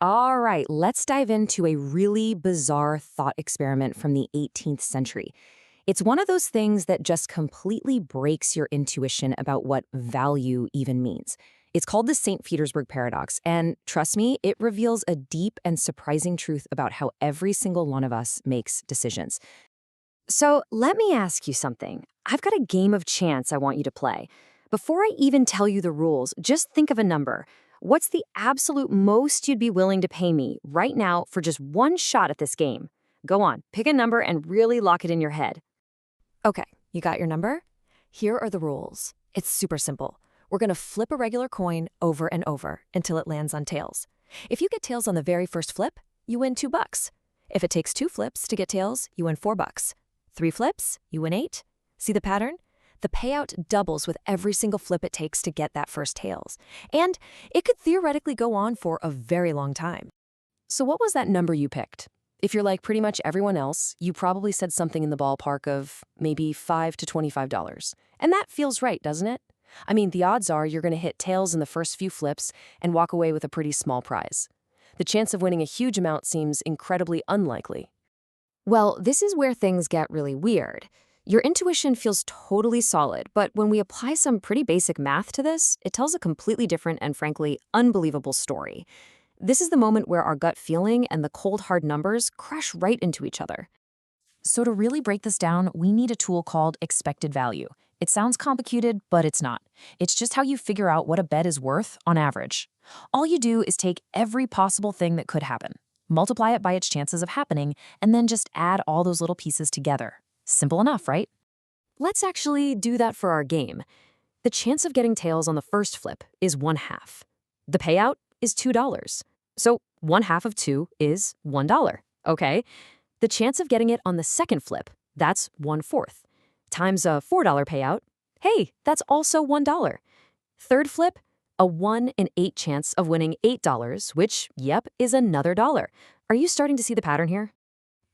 All right, let's dive into a really bizarre thought experiment from the 18th century. It's one of those things that just completely breaks your intuition about what value even means. It's called the St. Petersburg Paradox, and trust me, it reveals a deep and surprising truth about how every single one of us makes decisions. So let me ask you something. I've got a game of chance I want you to play. Before I even tell you the rules, just think of a number. What's the absolute most you'd be willing to pay me right now for just one shot at this game? Go on, pick a number and really lock it in your head. Okay, you got your number? Here are the rules. It's super simple. We're going to flip a regular coin over and over until it lands on tails. If you get tails on the very first flip, you win $2. If it takes 2 flips to get tails, you win $4. 3 flips, you win 8. See the pattern? The payout doubles with every single flip it takes to get that first tails. And it could theoretically go on for a very long time. So what was that number you picked? If you're like pretty much everyone else, you probably said something in the ballpark of maybe $5 to $25. And that feels right, doesn't it? I mean, the odds are you're going to hit tails in the first few flips and walk away with a pretty small prize. The chance of winning a huge amount seems incredibly unlikely. Well, this is where things get really weird. Your intuition feels totally solid, but when we apply some pretty basic math to this, it tells a completely different and frankly unbelievable story. This is the moment where our gut feeling and the cold hard numbers crash right into each other. So to really break this down, we need a tool called expected value. It sounds complicated, but it's not. It's just how you figure out what a bet is worth on average. All you do is take every possible thing that could happen, multiply it by its chances of happening, and then just add all those little pieces together. Simple enough, right? Let's actually do that for our game. The chance of getting tails on the first flip is 1/2. The payout is $2. So 1/2 of 2 is $1, okay? The chance of getting it on the second flip, that's 1/4. Times a $4 payout, hey, that's also $1. Third flip, a 1 in 8 chance of winning $8, which, yep, is another dollar. Are you starting to see the pattern here?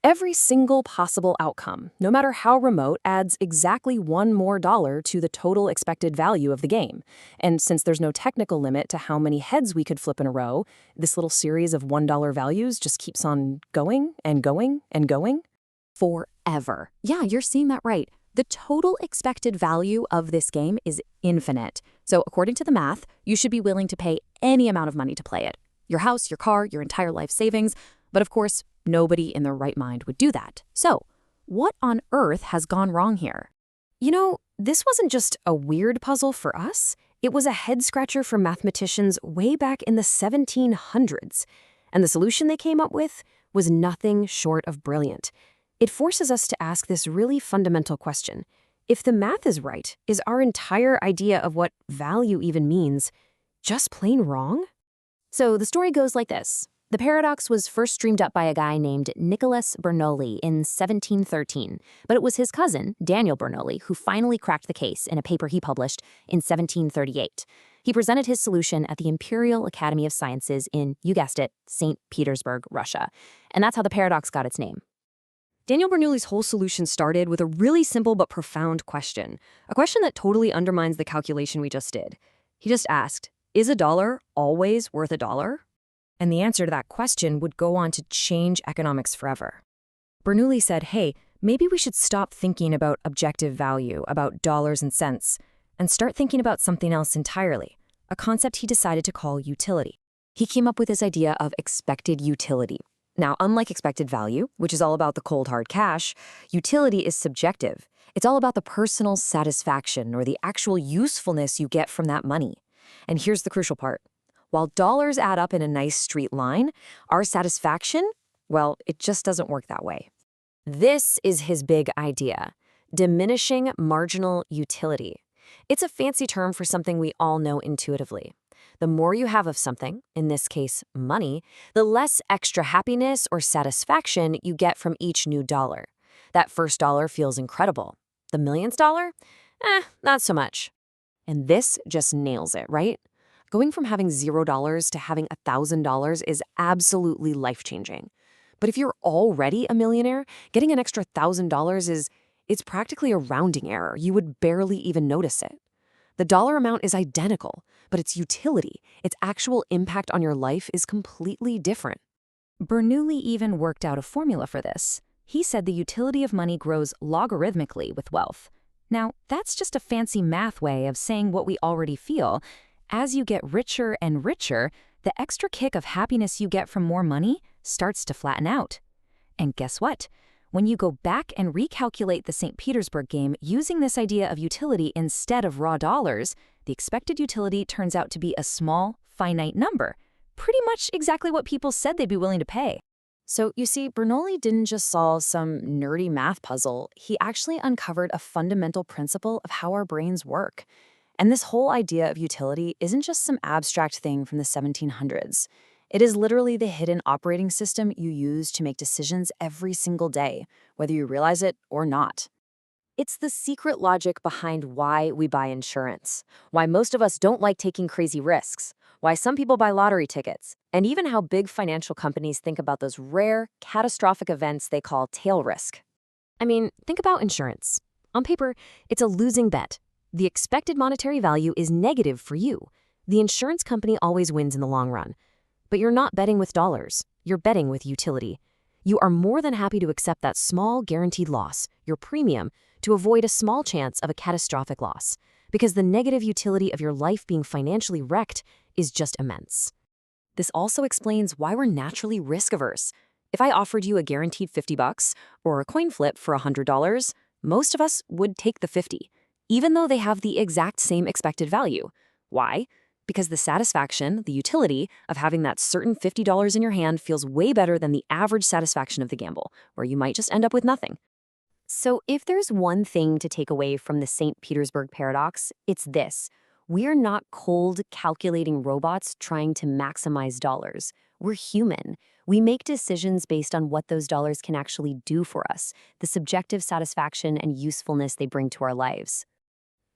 Every single possible outcome, no matter how remote, adds exactly $1 more to the total expected value of the game. And since there's no technical limit to how many heads we could flip in a row, this little series of $1 values just keeps on going and going and going forever. Yeah, you're seeing that right. The total expected value of this game is infinite. So according to the math, you should be willing to pay any amount of money to play it. Your house, your car, your entire life savings. But of course, nobody in their right mind would do that. So, what on earth has gone wrong here? You know, this wasn't just a weird puzzle for us. It was a head-scratcher for mathematicians way back in the 1700s. And the solution they came up with was nothing short of brilliant. It forces us to ask this really fundamental question. If the math is right, is our entire idea of what value even means just plain wrong? So the story goes like this. The paradox was first dreamed up by a guy named Nicolaus Bernoulli in 1713, but it was his cousin, Daniel Bernoulli, who finally cracked the case in a paper he published in 1738. He presented his solution at the Imperial Academy of Sciences in, you guessed it, St. Petersburg, Russia. And that's how the paradox got its name. Daniel Bernoulli's whole solution started with a really simple but profound question, a question that totally undermines the calculation we just did. He just asked, is a dollar always worth a dollar? And the answer to that question would go on to change economics forever. Bernoulli said, hey, maybe we should stop thinking about objective value, about dollars and cents, and start thinking about something else entirely, a concept he decided to call utility. He came up with this idea of expected utility. Now, unlike expected value, which is all about the cold hard cash, utility is subjective. It's all about the personal satisfaction or the actual usefulness you get from that money. And here's the crucial part. While dollars add up in a nice straight line, our satisfaction, well, it just doesn't work that way. This is his big idea, diminishing marginal utility. It's a fancy term for something we all know intuitively. The more you have of something, in this case, money, the less extra happiness or satisfaction you get from each new dollar. That first dollar feels incredible. The millionth dollar? Not so much. And this just nails it, right? Going from having $0 to having $1,000 is absolutely life-changing. But if you're already a millionaire, getting an extra $1,000 it's practically a rounding error. You would barely even notice it. The dollar amount is identical, but its utility, its actual impact on your life is completely different. Bernoulli even worked out a formula for this. He said the utility of money grows logarithmically with wealth. Now, that's just a fancy math way of saying what we already feel. As you get richer and richer, the extra kick of happiness you get from more money starts to flatten out. And guess what? When you go back and recalculate the St. Petersburg game using this idea of utility instead of raw dollars, the expected utility turns out to be a small, finite number. Pretty much exactly what people said they'd be willing to pay. So, you see, Bernoulli didn't just solve some nerdy math puzzle. He actually uncovered a fundamental principle of how our brains work. And this whole idea of utility isn't just some abstract thing from the 1700s. It is literally the hidden operating system you use to make decisions every single day, whether you realize it or not. It's the secret logic behind why we buy insurance, why most of us don't like taking crazy risks, why some people buy lottery tickets, and even how big financial companies think about those rare, catastrophic events they call tail risk. I mean, think about insurance. On paper, it's a losing bet. The expected monetary value is negative for you. The insurance company always wins in the long run. But you're not betting with dollars. You're betting with utility. You are more than happy to accept that small guaranteed loss, your premium, to avoid a small chance of a catastrophic loss, because the negative utility of your life being financially wrecked is just immense. This also explains why we're naturally risk-averse. If I offered you a guaranteed $50 or a coin flip for $100, most of us would take the 50, even though they have the exact same expected value. Why? Because the satisfaction, the utility of having that certain $50 in your hand feels way better than the average satisfaction of the gamble, where you might just end up with nothing. So if there's one thing to take away from the St. Petersburg Paradox, it's this. We're not cold, calculating robots trying to maximize dollars. We're human. We make decisions based on what those dollars can actually do for us, the subjective satisfaction and usefulness they bring to our lives.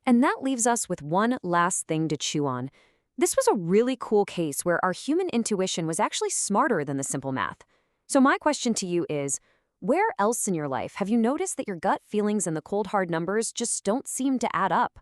And that leaves us with one last thing to chew on. This was a really cool case where our human intuition was actually smarter than the simple math. So my question to you is, where else in your life have you noticed that your gut feelings and the cold hard numbers just don't seem to add up?